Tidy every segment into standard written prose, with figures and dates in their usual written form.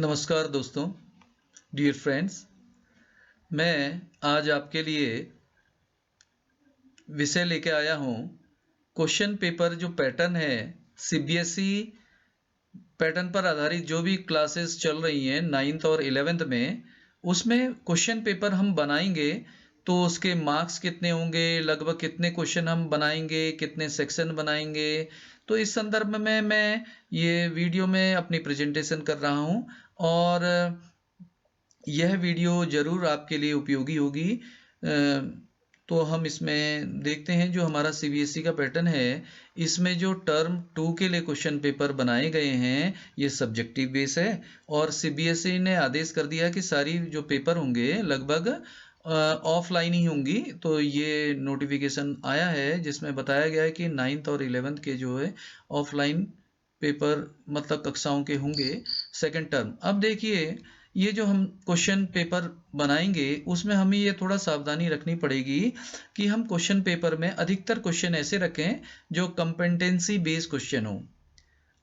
नमस्कार दोस्तों, dear friends. मैं आज आपके लिए विषय लेके आया हूँ। क्वेश्चन पेपर जो पैटर्न है, सीबीएसई पैटर्न पर आधारित जो भी क्लासेस चल रही हैं 9th और 11th में, उसमें क्वेश्चन पेपर हम बनाएंगे तो उसके मार्क्स कितने होंगे, लगभग कितने क्वेश्चन हम बनाएंगे, कितने सेक्शन बनाएंगे। तो इस संदर्भ में मैं ये वीडियो में अपनी प्रेजेंटेशन कर रहा हूँ और यह वीडियो ज़रूर आपके लिए उपयोगी होगी। तो हम इसमें देखते हैं जो हमारा सीबीएसई का पैटर्न है, इसमें जो टर्म 2 के लिए क्वेश्चन पेपर बनाए गए हैं, ये सब्जेक्टिव बेस है और सीबीएसई ने आदेश कर दिया कि सारी जो पेपर होंगे लगभग ऑफलाइन ही होंगी। तो ये नोटिफिकेशन आया है जिसमें बताया गया है कि 9th और 11th के जो है ऑफलाइन पेपर मतलब कक्षाओं के होंगे सेकंड टर्म। अब देखिए, ये जो हम क्वेश्चन पेपर बनाएंगे उसमें हमें ये थोड़ा सावधानी रखनी पड़ेगी कि हम क्वेश्चन पेपर में अधिकतर क्वेश्चन ऐसे रखें जो कंपेटेंसी बेस्ड क्वेश्चन हो।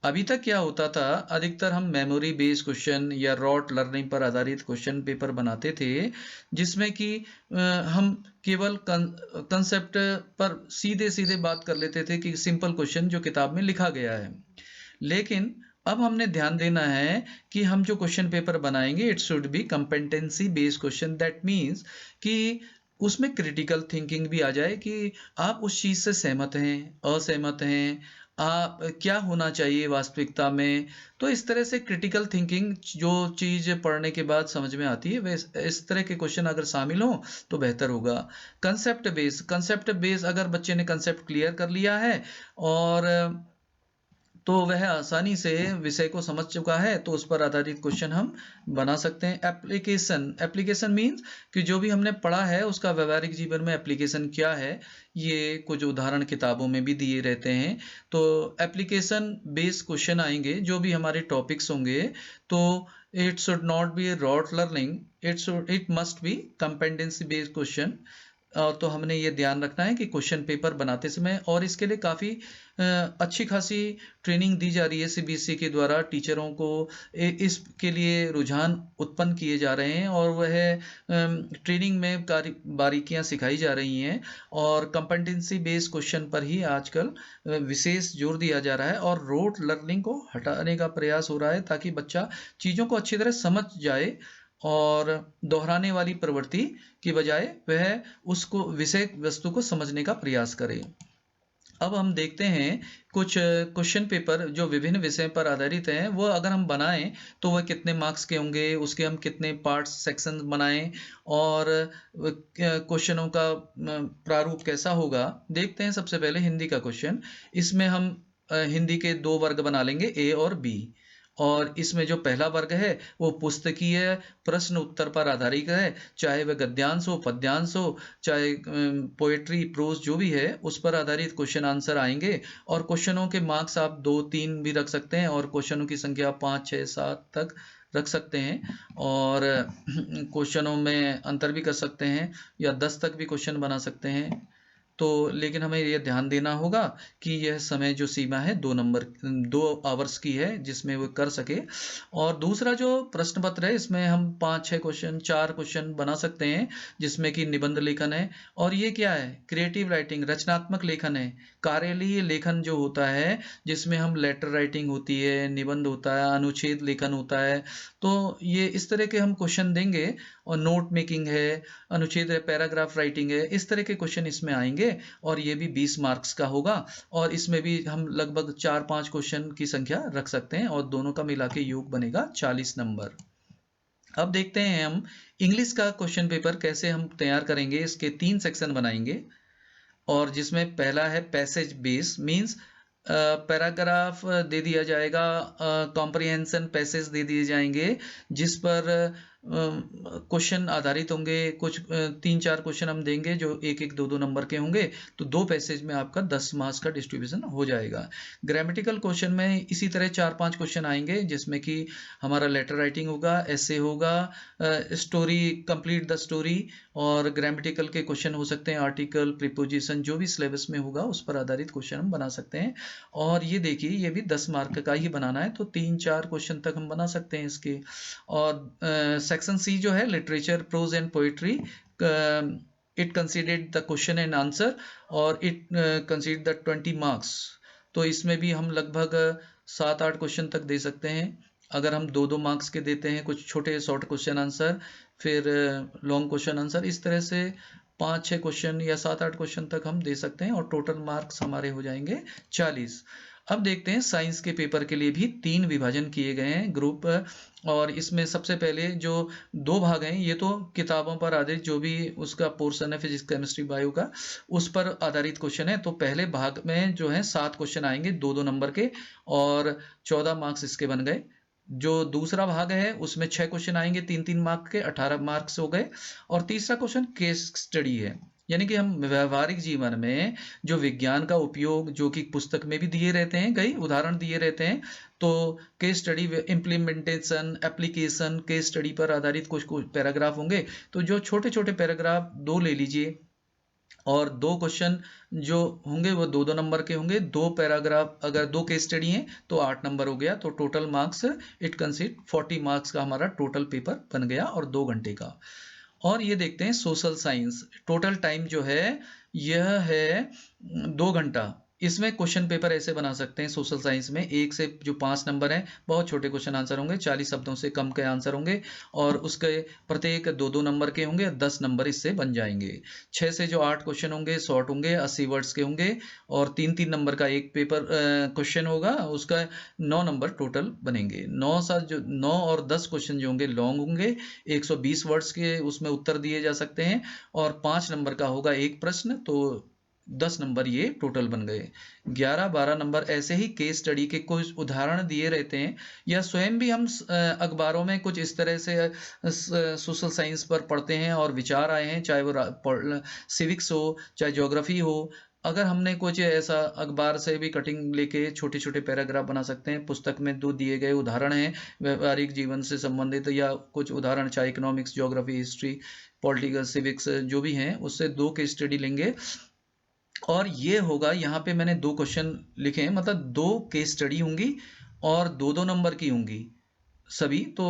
अभी तक क्या होता था, अधिकतर हम मेमोरी बेस्ड क्वेश्चन या रॉट लर्निंग पर आधारित क्वेश्चन पेपर बनाते थे, जिसमें कि हम केवल कंसेप्ट पर सीधे सीधे बात कर लेते थे कि सिंपल क्वेश्चन जो किताब में लिखा गया है। लेकिन अब हमने ध्यान देना है कि हम जो क्वेश्चन पेपर बनाएंगे it should be competency based question. That means कि उसमें क्रिटिकल थिंकिंग भी आ जाए कि आप उस चीज़ से सहमत हैं, असहमत हैं, आप क्या होना चाहिए वास्तविकता में। तो इस तरह से क्रिटिकल थिंकिंग जो चीज़ पढ़ने के बाद समझ में आती है, वैस इस तरह के क्वेश्चन अगर शामिल हों तो बेहतर होगा। कंसेप्ट बेस अगर बच्चे ने कंसेप्ट क्लियर कर लिया है और तो वह आसानी से विषय को समझ चुका है, तो उस पर आधारित क्वेश्चन हम बना सकते हैं। एप्लीकेशन मीन्स कि जो भी हमने पढ़ा है उसका व्यवहारिक जीवन में एप्लीकेशन क्या है, ये कुछ उदाहरण किताबों में भी दिए रहते हैं। तो एप्लीकेशन बेस्ड क्वेश्चन आएंगे जो भी हमारे टॉपिक्स होंगे। तो it should not be rote learning, it must be competency based question. तो हमने ये ध्यान रखना है कि क्वेश्चन पेपर बनाते समय, और इसके लिए काफ़ी अच्छी खासी ट्रेनिंग दी जा रही है सीबीएसई के द्वारा टीचरों को। इसके लिए रुझान उत्पन्न किए जा रहे हैं और वह ट्रेनिंग में बारीकियां सिखाई जा रही हैं और कंपेटेंसी बेस्ड क्वेश्चन पर ही आजकल विशेष जोर दिया जा रहा है और रोट लर्निंग को हटाने का प्रयास हो रहा है ताकि बच्चा चीज़ों को अच्छी तरह समझ जाए और दोहराने वाली प्रवृत्ति की बजाय वह उसको विषय वस्तु को समझने का प्रयास करे। अब हम देखते हैं कुछ क्वेश्चन पेपर जो विभिन्न विषय पर आधारित हैं, वो अगर हम बनाएं तो वह कितने मार्क्स के होंगे, उसके हम कितने पार्ट्स सेक्शन बनाएं और क्वेश्चनों का प्रारूप कैसा होगा। देखते हैं सबसे पहले हिंदी का क्वेश्चन। इसमें हम हिंदी के दो वर्ग बना लेंगे, ए और बी। और इसमें जो पहला वर्ग है वो पुस्तकीय प्रश्न उत्तर पर आधारित है, चाहे वह गद्यांश हो, पद्यांश हो, चाहे पोएट्री प्रोज जो भी है उस पर आधारित क्वेश्चन आंसर आएंगे। और क्वेश्चनों के मार्क्स आप 2-3 भी रख सकते हैं और क्वेश्चनों की संख्या 5-6-7 तक रख सकते हैं और क्वेश्चनों में अंतर भी कर सकते हैं या 10 तक भी क्वेश्चन बना सकते हैं। तो लेकिन हमें यह ध्यान देना होगा कि यह समय जो सीमा है 2 आवर्स की है जिसमें वो कर सके। और दूसरा जो प्रश्न पत्र है इसमें हम 5-6 क्वेश्चन 4 क्वेश्चन बना सकते हैं जिसमें कि निबंध लेखन है। और ये क्या है, क्रिएटिव राइटिंग, रचनात्मक लेखन है। कार्यालयीय लेखन जो होता है जिसमें हम लेटर राइटिंग होती है, निबंध होता है, अनुच्छेद लेखन होता है। तो ये इस तरह के हम क्वेश्चन देंगे और नोट मेकिंग है, अनुच्छेद है, पैराग्राफ राइटिंग है, इस तरह के क्वेश्चन इसमें आएंगे और ये भी 20 मार्क्स का होगा। और इसमें भी हम लगभग 4-5 क्वेश्चन की संख्या रख सकते हैं और दोनों का मिला के योग बनेगा 40 नंबर। अब देखते हैं हम इंग्लिश का क्वेश्चन पेपर कैसे हम तैयार करेंगे। इसके 3 सेक्शन बनाएंगे और जिसमें पहला है पैसेज बेस, मीन्स पैराग्राफ दे दिया जाएगा, कॉम्प्रिहेंशन पैसेज दे दिए जाएंगे जिस पर क्वेश्चन आधारित होंगे, कुछ 3-4 क्वेश्चन हम देंगे जो 1-1 2-2 नंबर के होंगे, तो 2 पैसेज में आपका 10 मार्क्स का डिस्ट्रीब्यूशन हो जाएगा। ग्रामेटिकल क्वेश्चन में इसी तरह 4-5 क्वेश्चन आएंगे जिसमें कि हमारा लेटर राइटिंग होगा, ऐसे होगा, स्टोरी, कंप्लीट द स्टोरी, और ग्रामेटिकल के क्वेश्चन हो सकते हैं, आर्टिकल, प्रीपोजिशन, जो भी सिलेबस में होगा उस पर आधारित क्वेश्चन हम बना सकते हैं। और ये देखिए ये भी 10 मार्क का ही बनाना है, तो 3-4 क्वेश्चन तक हम बना सकते हैं इसके। और सेक्शन सी जो है literature, prose and poetry, it considered the question and answer, और इट कंसीडर्ड द 20 मार्क्स। तो इसमें भी हम लगभग 7-8 क्वेश्चन तक दे सकते हैं। अगर हम 2-2 मार्क्स के देते हैं, कुछ छोटे शॉर्ट क्वेश्चन आंसर, फिर लॉन्ग क्वेश्चन आंसर, इस तरह से 5-6 क्वेश्चन या 7-8 क्वेश्चन तक हम दे सकते हैं, और टोटल मार्क्स हमारे हो जाएंगे 40। अब देखते हैं साइंस के पेपर के लिए भी 3 विभाजन किए गए हैं ग्रुप, और इसमें सबसे पहले जो 2 भाग हैं, ये तो किताबों पर आधारित जो भी उसका पोर्शन है फिजिक्स, केमिस्ट्री, बायो का, उस पर आधारित क्वेश्चन है। तो पहले भाग में जो है 7 क्वेश्चन आएंगे 2-2 नंबर के, और 14 मार्क्स इसके बन गए। जो दूसरा भाग है उसमें 6 क्वेश्चन आएंगे 3-3 मार्क के, 18 मार्क्स हो गए। और तीसरा क्वेश्चन केस स्टडी है, यानी कि हम व्यवहारिक जीवन में जो विज्ञान का उपयोग, जो कि पुस्तक में भी दिए रहते हैं, कई उदाहरण दिए रहते हैं, तो case study, implementation, application, case study पर आधारित कुछ कुछ पैराग्राफ होंगे। तो जो छोटे छोटे पैराग्राफ 2 ले लीजिए, और 2 क्वेश्चन जो होंगे वो 2-2 नंबर के होंगे। 2 पैराग्राफ, अगर 2 केस स्टडी हैं तो 8 नंबर हो गया, तो total marks it consist 40 marks का हमारा टोटल पेपर बन गया, और 2 घंटे का। और ये देखते हैं सोशल साइंस, टोटल टाइम जो है यह है 2 घंटा। इसमें क्वेश्चन पेपर ऐसे बना सकते हैं सोशल साइंस में, 1 से जो 5 नंबर हैं बहुत छोटे क्वेश्चन आंसर होंगे, 40 शब्दों से कम के आंसर होंगे, और उसके प्रत्येक 2-2 नंबर के होंगे, 10 नंबर इससे बन जाएंगे। 6 से जो 8 क्वेश्चन होंगे शॉर्ट होंगे, 80 वर्ड्स के होंगे, और 3-3 नंबर का एक पेपर क्वेश्चन होगा, उसका 9 नंबर टोटल बनेंगे। 9 और 10 क्वेश्चन जो होंगे लॉन्ग होंगे, 120 वर्ड्स के उसमें उत्तर दिए जा सकते हैं, और 5 नंबर का होगा एक प्रश्न, तो 10 नंबर ये टोटल बन गए। 11-12 नंबर ऐसे ही केस स्टडी के कुछ उदाहरण दिए रहते हैं, या स्वयं भी हम अखबारों में कुछ इस तरह से सोशल साइंस पर पढ़ते हैं और विचार आए हैं, चाहे वो सिविक्स हो, चाहे ज्योग्राफी हो। अगर हमने कुछ ऐसा अखबार से भी कटिंग लेके छोटे छोटे पैराग्राफ बना सकते हैं, पुस्तक में 2 दिए गए उदाहरण हैं व्यवहारिक जीवन से संबंधित, या कुछ उदाहरण चाहे economics, geography, history, political, civics जो भी हैं, उससे 2 केस स्टडी लेंगे। और ये होगा, यहाँ पे मैंने 2 क्वेश्चन लिखे हैं, मतलब 2 केस स्टडी होंगी, और 2-2 नंबर की होंगी सभी। तो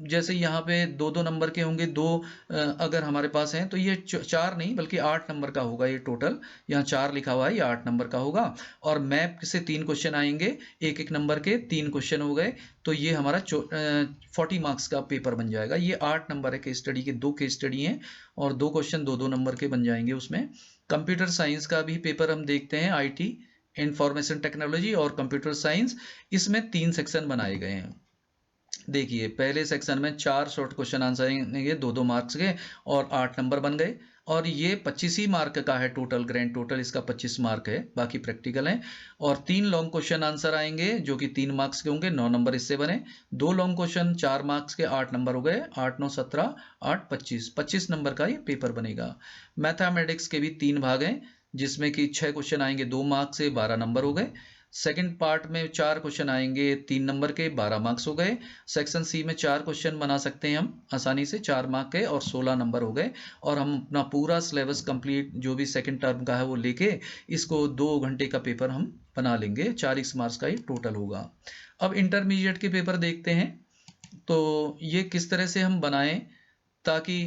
जैसे यहाँ पे 2-2 नंबर के होंगे, 2 अगर हमारे पास हैं, तो ये 4 नहीं बल्कि 8 नंबर का होगा ये टोटल। यहाँ 4 लिखा हुआ है, ये 8 नंबर का होगा। और मैप से 3 क्वेश्चन आएंगे, 1-1 नंबर के 3 क्वेश्चन हो गए, तो ये हमारा 40 मार्क्स का पेपर बन जाएगा। ये 8 नंबर है केस स्टडी के, 2 केस स्टडी हैं, और 2 क्वेश्चन 2-2 नंबर के बन जाएंगे उसमें। कंप्यूटर साइंस का भी पेपर हम देखते हैं, IT, इंफॉर्मेशन टेक्नोलॉजी और कंप्यूटर साइंस, इसमें 3 सेक्शन बनाए गए हैं। देखिए पहले सेक्शन में 4 शॉर्ट क्वेश्चन आंसर आएंगे 2-2 मार्क्स के, और 8 नंबर बन गए, और ये 25 ही मार्क का है टोटल, ग्रैंड टोटल इसका 25 मार्क है, बाकी प्रैक्टिकल है। और 3 लॉन्ग क्वेश्चन आंसर आएंगे जो कि 3 मार्क्स के होंगे, 9 नंबर इससे बने। 2 लॉन्ग क्वेश्चन 4 मार्क्स के, 8 नंबर हो गए, 8 9 17, 8 25 नंबर का ये पेपर बनेगा। मैथमेटिक्स के भी 3 भाग हैं, जिसमें कि 6 क्वेश्चन आएंगे 2 मार्क्स से, 12 नंबर हो गए। सेकंड पार्ट में 4 क्वेश्चन आएंगे 3 नंबर के, 12 मार्क्स हो गए। सेक्शन सी में 4 क्वेश्चन बना सकते हैं हम आसानी से, 4 मार्क के, और 16 नंबर हो गए। और हम अपना पूरा सिलेबस कंप्लीट जो भी सेकंड टर्म का है वो लेके इसको 2 घंटे का पेपर हम बना लेंगे, 40 मार्क्स का ये टोटल होगा। अब इंटरमीडिएट के पेपर देखते हैं, तो ये किस तरह से हम बनाएं, ताकि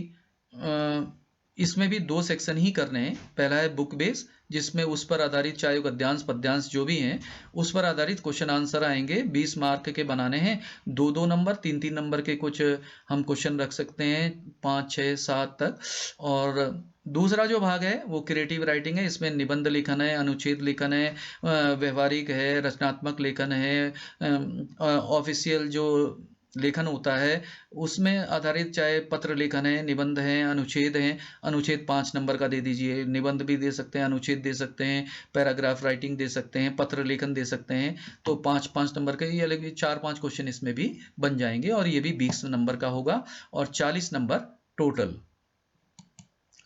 इसमें भी 2 सेक्शन ही करने हैं। पहला है बुक बेस, जिसमें उस पर आधारित चाहे गद्यांश पद्यांश जो भी हैं उस पर आधारित क्वेश्चन आंसर आएंगे, 20 मार्क के बनाने हैं, 2-2 नंबर 3-3 नंबर के कुछ हम क्वेश्चन रख सकते हैं, 5 6 7 तक। और दूसरा जो भाग है वो क्रिएटिव राइटिंग है, इसमें निबंध लेखन है, अनुच्छेद लेखन है, व्यवहारिक है, रचनात्मक लेखन है, ऑफिशियल जो लेखन होता है उसमें आधारित, चाहे पत्र लेखन है, निबंध है, अनुच्छेद हैं, अनुच्छेद 5 नंबर का दे दीजिए, निबंध भी दे सकते हैं, अनुच्छेद दे सकते हैं, पैराग्राफ राइटिंग दे सकते हैं, पत्र लेखन दे सकते हैं, तो 5-5 नंबर के ये अलग 4-5 क्वेश्चन इसमें भी बन जाएंगे और ये भी 20 नंबर का होगा और 40 नंबर टोटल।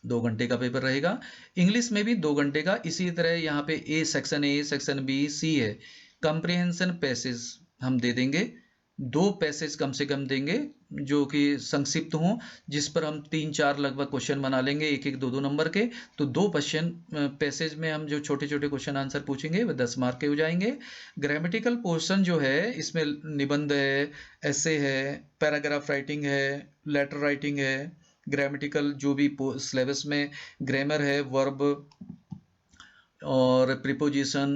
2 घंटे का पेपर रहेगा। इंग्लिश में भी 2 घंटे का, इसी तरह यहाँ पे ए सेक्शन बी सी है। कंप्रिहेंशन पैसेज हम दे देंगे, 2 पैसेज कम से कम देंगे जो कि संक्षिप्त हों, जिस पर हम 3-4 लगभग क्वेश्चन बना लेंगे, एक एक 2-2 नंबर के। तो 2 क्वेश्चन पैसेज में हम जो छोटे छोटे क्वेश्चन आंसर पूछेंगे वो 10 मार्क के हो जाएंगे। ग्रामेटिकल पोर्शन जो है इसमें निबंध है, ऐसे है, पैराग्राफ राइटिंग है, लेटर राइटिंग है, ग्रामेटिकल जो भी सिलेबस में ग्रामर है, वर्ब और प्रीपोजिशन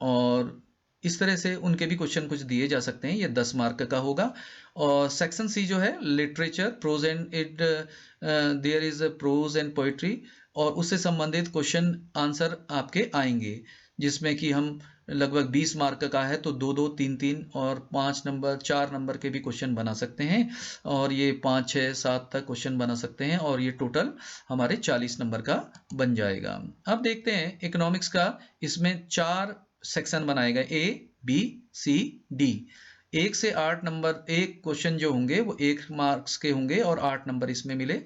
और इस तरह से उनके भी क्वेश्चन कुछ दिए जा सकते हैं। ये 10 मार्क का होगा। और सेक्शन सी जो है literature, prose and it there is prose and poetry, और उससे संबंधित क्वेश्चन आंसर आपके आएंगे, जिसमें कि हम लगभग 20 मार्क का है तो 2-2, 3-3 और 5 नंबर 4 नंबर के भी क्वेश्चन बना सकते हैं और ये 5, 6, 7 तक क्वेश्चन बना सकते हैं और ये टोटल हमारे 40 नंबर का बन जाएगा। अब देखते हैं इकोनॉमिक्स का। इसमें 4 सेक्शन बनाए गए, ए बी सी डी। 1 से 8 नंबर एक क्वेश्चन जो होंगे वो 1 मार्क्स के होंगे और 8 नंबर इसमें मिले।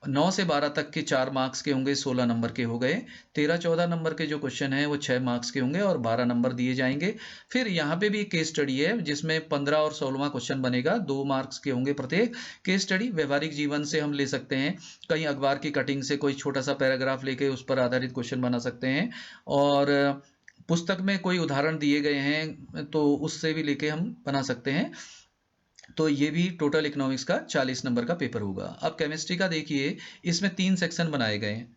9 से 12 तक के 4 मार्क्स के होंगे, 16 नंबर के हो गए। 13-14 नंबर के जो क्वेश्चन हैं वो 6 मार्क्स के होंगे और 12 नंबर दिए जाएंगे। फिर यहाँ पे भी केस स्टडी है जिसमें 15 और 16वां क्वेश्चन बनेगा, 2 मार्क्स के होंगे प्रत्येक। केस स्टडी व्यवहारिक जीवन से हम ले सकते हैं, कहीं अखबार की कटिंग से कोई छोटा सा पैराग्राफ लेके उस पर आधारित क्वेश्चन बना सकते हैं, और पुस्तक में कोई उदाहरण दिए गए हैं तो उससे भी लेके हम बना सकते हैं। तो ये भी टोटल इकोनॉमिक्स का 40 नंबर का पेपर होगा। अब केमिस्ट्री का देखिए, इसमें 3 सेक्शन बनाए गए हैं।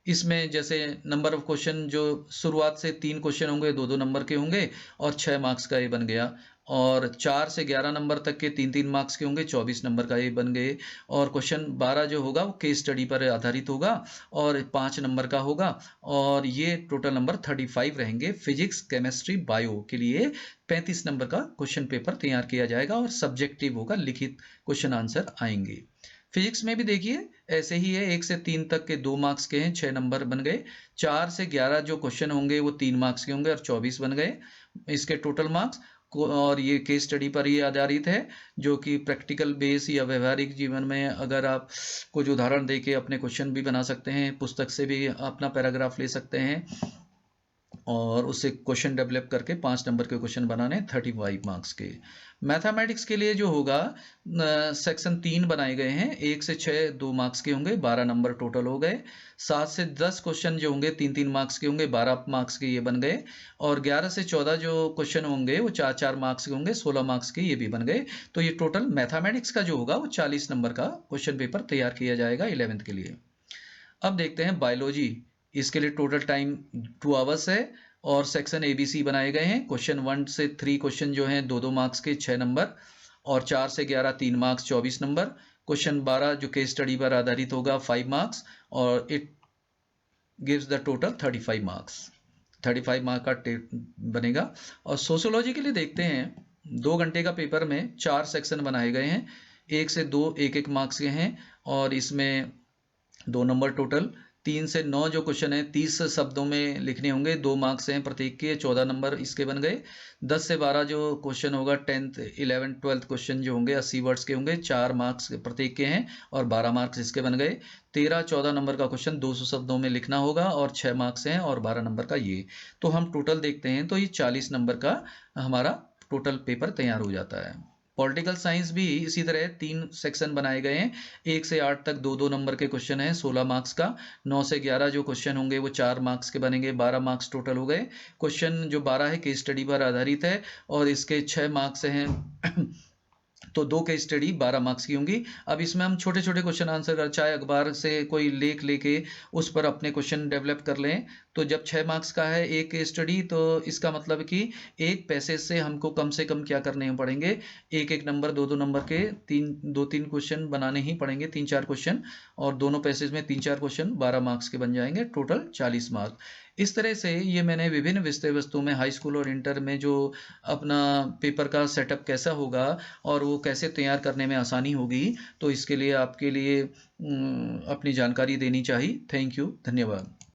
इसमें जैसे नंबर ऑफ क्वेश्चन जो शुरुआत से 3 क्वेश्चन होंगे 2-2 नंबर के होंगे और 6 मार्क्स का ये बन गया, और 4 से 11 नंबर तक के 3-3 मार्क्स के होंगे, 24 नंबर का ये बन गए। और क्वेश्चन 12 जो होगा वो केस स्टडी पर आधारित होगा और 5 नंबर का होगा, और ये टोटल नंबर 35 रहेंगे। फिजिक्स, केमिस्ट्री, बायो के लिए 35 नंबर का क्वेश्चन पेपर तैयार किया जाएगा और सब्जेक्टिव होगा, लिखित क्वेश्चन आंसर आएंगे। फिजिक्स में भी देखिए ऐसे ही है, 1 से 3 तक के 2 मार्क्स के हैं, 6 नंबर बन गए। 4 से 11 जो क्वेश्चन होंगे वो 3 मार्क्स के होंगे और 24 बन गए इसके टोटल मार्क्स। और ये केस स्टडी पर ही आधारित है, जो कि प्रैक्टिकल बेस या व्यवहारिक जीवन में अगर आप कुछ उदाहरण देके अपने क्वेश्चन भी बना सकते हैं, पुस्तक से भी अपना पैराग्राफ ले सकते हैं और उससे क्वेश्चन डेवलप करके 5 नंबर के क्वेश्चन बनाने, 35 मार्क्स के। मैथमेटिक्स के लिए जो होगा सेक्शन 3 बनाए गए हैं, 1 से 6 2 मार्क्स के होंगे, 12 नंबर टोटल हो गए। 7 से 10 क्वेश्चन जो होंगे 3-3 मार्क्स के होंगे, 12 मार्क्स के ये बन गए। और 11 से 14 जो क्वेश्चन होंगे वो 4-4 मार्क्स के होंगे, 16 मार्क्स के ये भी बन गए। तो ये टोटल मैथमेटिक्स का जो होगा वो 40 नंबर का क्वेश्चन पेपर तैयार किया जाएगा 11th के लिए। अब देखते हैं बायोलॉजी। इसके लिए टोटल टाइम 2 आवर्स है और सेक्शन ABC बनाए गए हैं। क्वेश्चन 1 से 3 क्वेश्चन जो हैं 2-2 मार्क्स के 6 नंबर, और 4 से 11 3 मार्क्स 24 नंबर। क्वेश्चन 12 जो केस स्टडी पर आधारित होगा 5 मार्क्स, और it gives the total 35 marks. 35 mark का बनेगा। और सोशियोलॉजी के लिए देखते हैं, 2 घंटे का पेपर में 4 सेक्शन बनाए गए हैं, 1 से 2 1-1 मार्क्स के हैं और इसमें 2 नंबर टोटल। 3 से 9 जो क्वेश्चन है 30 शब्दों में लिखने होंगे, 2 मार्क्स हैं प्रत्येक के, 14 नंबर इसके बन गए। 10 से 12 जो क्वेश्चन होगा 10th 11th 12th क्वेश्चन जो होंगे 80 वर्ड्स के होंगे, 4 मार्क्स प्रत्येक के हैं और 12 मार्क्स इसके बन गए। 13-14 नंबर का क्वेश्चन 200 शब्दों में लिखना होगा और 6 मार्क्स हैं और 12 नंबर का ये। तो हम टोटल देखते हैं तो ये 40 नंबर का हमारा टोटल पेपर तैयार हो जाता है। पॉलिटिकल साइंस भी इसी तरह 3 सेक्शन बनाए गए हैं, 1 से 8 तक 2-2 नंबर के क्वेश्चन हैं, 16 मार्क्स का। 9 से 11 जो क्वेश्चन होंगे वो 4 मार्क्स के बनेंगे, 12 मार्क्स टोटल हो गए। क्वेश्चन जो 12 है केस स्टडी पर आधारित है और इसके 6 मार्क्स हैं तो 2 केस स्टडी 12 मार्क्स की होंगी। अब इसमें हम छोटे छोटे क्वेश्चन आंसर कर, चाहे अखबार से कोई लेख लेके उस पर अपने क्वेश्चन डेवलप कर लें। तो जब 6 मार्क्स का है एक केस स्टडी, तो इसका मतलब कि एक पैसेज से हमको कम से कम क्या करने पड़ेंगे, 1-1 नंबर 2-2 नंबर के 2-3 क्वेश्चन बनाने ही पड़ेंगे, 3-4 क्वेश्चन, और दोनों पैसेज में 3-4 क्वेश्चन 12 मार्क्स के बन जाएंगे, टोटल 40 मार्क्स। इस तरह से ये मैंने विभिन्न विषय वस्तु में हाई स्कूल और इंटर में जो अपना पेपर का सेटअप कैसा होगा और वो कैसे तैयार करने में आसानी होगी, तो इसके लिए आपके लिए अपनी जानकारी देनी चाहिए। थैंक यू, धन्यवाद।